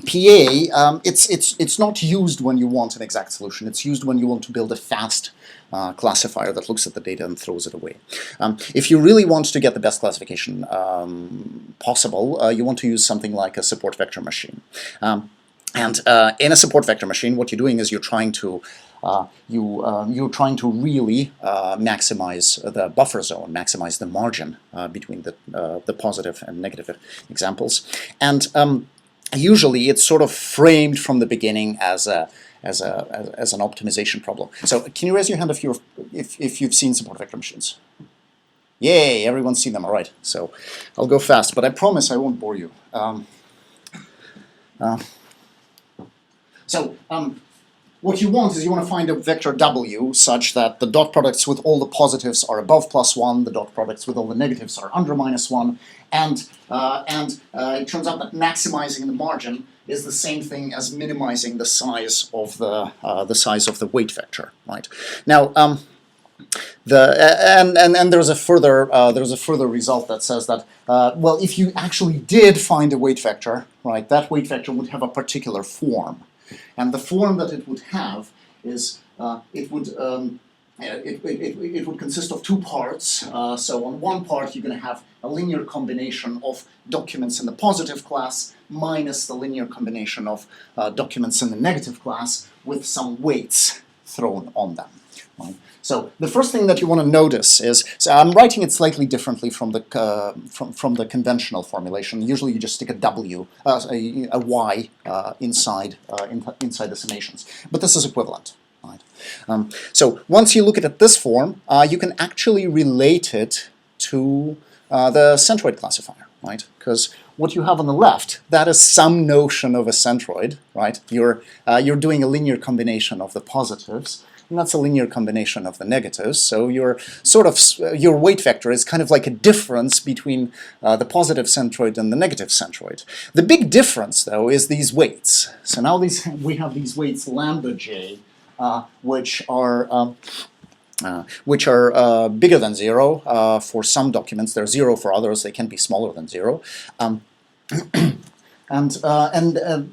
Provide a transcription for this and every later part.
PA, it's not used when you want an exact solution. It's used when you want to build a fast classifier that looks at the data and throws it away. If you really want to get the best classification possible, you want to use something like a support vector machine. In a support vector machine, what you're doing is you're trying to really maximize the buffer zone, maximize the margin between the positive and negative examples, and usually it's sort of framed from the beginning as an optimization problem. So can you raise your hand if you've seen support vector machines? Yay, everyone's seen them. All right, so I'll go fast, but I promise I won't bore you. What you want is you want to find a vector W such that the dot products with all the positives are above +1, the dot products with all the negatives are under -1, and it turns out that maximizing the margin is the same thing as minimizing the size of the weight vector, right? Now, there's a further result that says that well, if you actually did find a weight vector, right, that weight vector would have a particular form. And the form that it would have is it would consist of two parts. So on one part, you're going to have a linear combination of documents in the positive class minus the linear combination of documents in the negative class with some weights thrown on them. Right? So the first thing that you want to notice is, so I'm writing it slightly differently from the conventional formulation. Usually you just stick a W, a Y inside the summations, but this is equivalent. Right? So once you look at it this form, you can actually relate it to the centroid classifier, right? Because what you have on the left, that is some notion of a centroid, right? You're doing a linear combination of the positives. And that's a linear combination of the negatives. So your weight vector is kind of like a difference between the positive centroid and the negative centroid. The big difference, though, is these weights. So now we have these weights lambda j, which are bigger than 0 for some documents. They're 0 for others. They can be smaller than 0.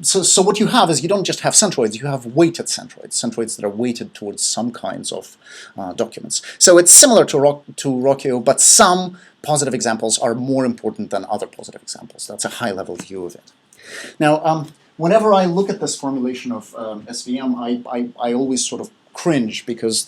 So what you have is you don't just have centroids, you have weighted centroids that are weighted towards some kinds of documents. So it's similar to Rocchio, but some positive examples are more important than other positive examples. That's a high-level view of it. Now, whenever I look at this formulation of SVM, I always sort of cringe because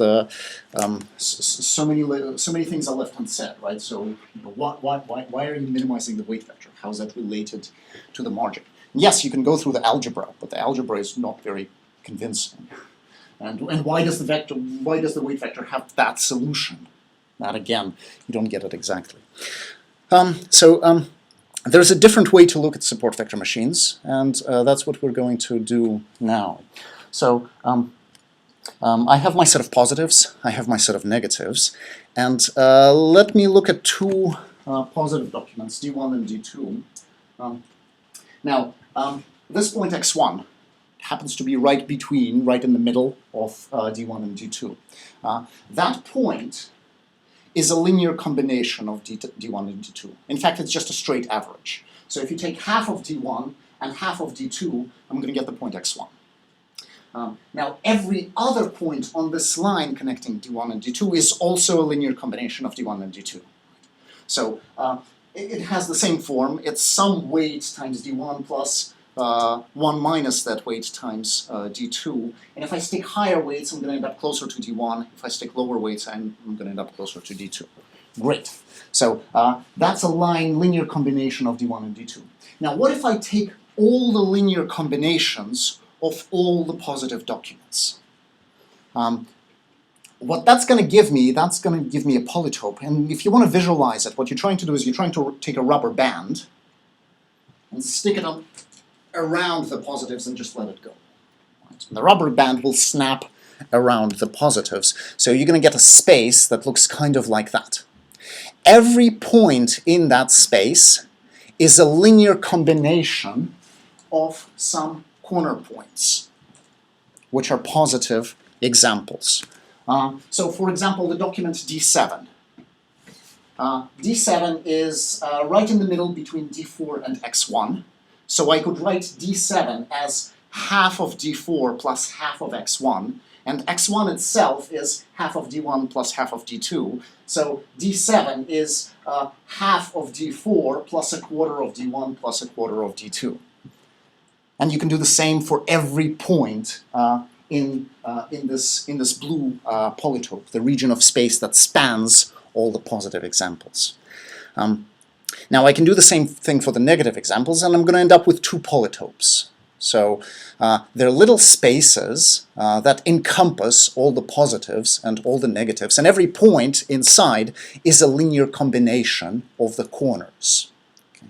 so many things are left unsaid, right? So why are you minimizing the weight vector? How is that related to the margin? And yes, you can go through the algebra, but the algebra is not very convincing. And why does the weight vector have that solution? That again, you don't get it exactly. There's a different way to look at support vector machines, and that's what we're going to do now. So. I have my set of positives, I have my set of negatives, and let me look at two positive documents, D1 and D2. Now, this point x1 happens to be right in the middle of D1 and D2. That point is a linear combination of D1 and D2. In fact, it's just a straight average. So if you take half of D1 and half of D2, I'm going to get the point x1. Now, every other point on this line connecting D1 and D2 is also a linear combination of D1 and D2. So it has the same form. It's some weight times D1 plus 1 minus that weight times D2. And if I stick higher weights, I'm going to end up closer to D1. If I stick lower weights, I'm going to end up closer to D2. Great. So that's a linear combination of D1 and D2. Now, what if I take all the linear combinations of all the positive documents? What that's going to give me a polytope. And if you want to visualize it, what you're trying to do is you're trying to take a rubber band and stick it up around the positives and just let it go. Right? And the rubber band will snap around the positives. So you're going to get a space that looks kind of like that. Every point in that space is a linear combination of some corner points, which are positive examples. So for example, the document D7. D7 is right in the middle between D4 and X1. So I could write d7 as half of d4 plus half of x1, and x1 itself is half of d1 plus half of d2. So d7 is half of d4 plus a quarter of d1 plus a quarter of d2. And you can do the same for every point in this blue polytope, the region of space that spans all the positive examples. Now I can do the same thing for the negative examples, and I'm going to end up with two polytopes. So they're little spaces that encompass all the positives and all the negatives, and every point inside is a linear combination of the corners. Okay.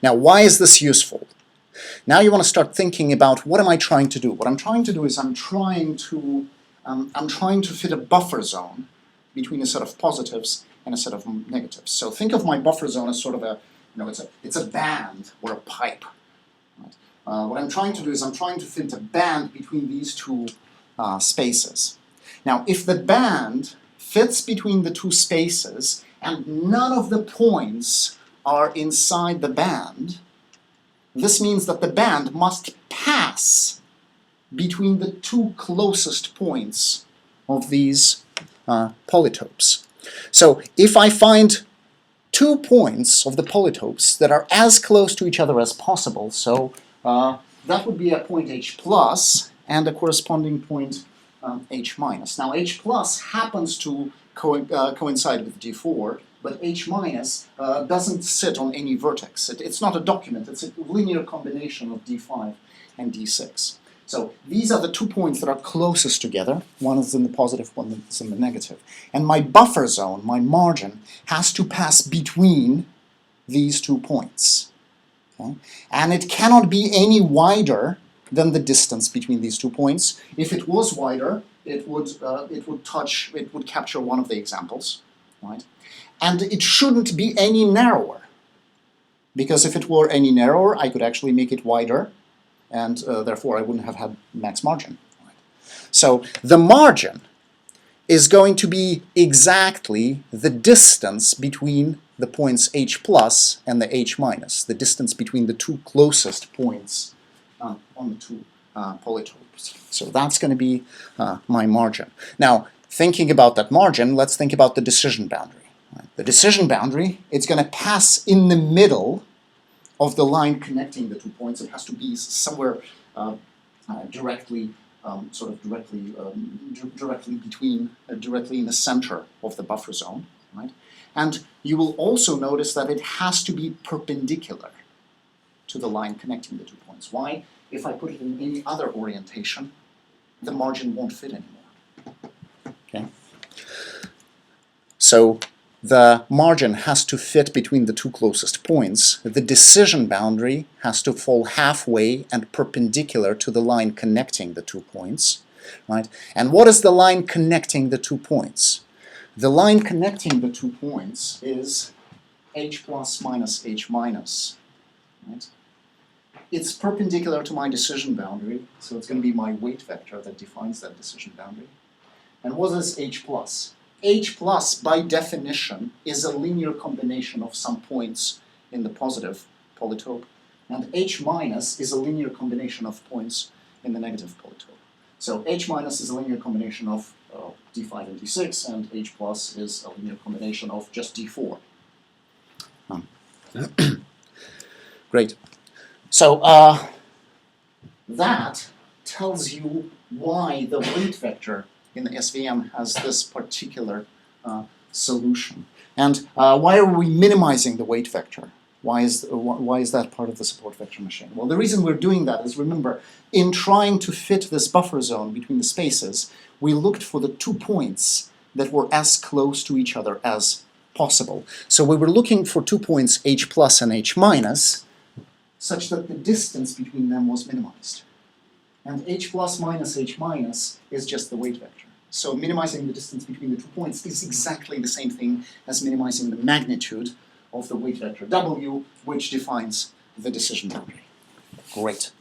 Now, why is this useful? Now you want to start thinking about, what am I trying to do? What I'm trying to do is I'm trying to fit a buffer zone between a set of positives and a set of negatives. So think of my buffer zone as sort of a, it's a band or a pipe. Right? What I'm trying to do is I'm trying to fit a band between these two spaces. Now, if the band fits between the two spaces and none of the points are inside the band, this means that the band must pass between the two closest points of these polytopes. So if I find 2 points of the polytopes that are as close to each other as possible, so that would be a point H plus and a corresponding point H minus. Now H plus happens to coincide with D4, but H minus doesn't sit on any vertex. It's not a document, it's a linear combination of D5 and D6. So these are the 2 points that are closest together. One is in the positive, one is in the negative. And my buffer zone, my margin, has to pass between these 2 points. Okay? And it cannot be any wider than the distance between these 2 points. If it was wider, it would capture one of the examples, right? And it shouldn't be any narrower, because if it were any narrower, I could actually make it wider, and therefore I wouldn't have had max margin. Right? So the margin is going to be exactly the distance between the points H plus and the H minus, the distance between the 2 closest points on the 2 polytopes. So that's going to be my margin. Now, thinking about that margin, let's think about the decision boundary. Right? The decision boundary, it's going to pass in the middle of the line connecting the 2 points. It has to be somewhere directly in the center of the buffer zone, right? And you will also notice that it has to be perpendicular to the line connecting the 2 points. Why? If I put it in any other orientation, the margin won't fit anymore. Okay? So the margin has to fit between the 2 closest points. The decision boundary has to fall halfway and perpendicular to the line connecting the 2 points. Right? And what is the line connecting the 2 points? The line connecting the 2 points is H plus minus H minus. Right? It's perpendicular to my decision boundary, so it's going to be my weight vector that defines that decision boundary. And what is H plus? H plus, by definition, is a linear combination of some points in the positive polytope, and H minus is a linear combination of points in the negative polytope. So H minus is a linear combination of D5 and D6, and H plus is a linear combination of just D4. Great. So that tells you why the weight vector in the SVM has this particular solution. And why are we minimizing the weight vector? Why is that part of the support vector machine? Well, the reason we're doing that is, remember, in trying to fit this buffer zone between the spaces, we looked for the 2 points that were as close to each other as possible. So we were looking for 2 points, H plus and H minus, such that the distance between them was minimized. And H plus minus H minus is just the weight vector. So minimizing the distance between the 2 points is exactly the same thing as minimizing the magnitude of the weight vector W, which defines the decision boundary. Great.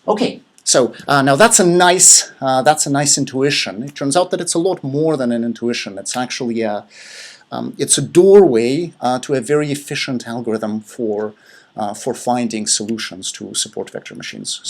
Okay, so now that's a nice intuition. It turns out that it's a lot more than an intuition. It's actually it's a doorway to a very efficient algorithm for for finding solutions to support vector machines.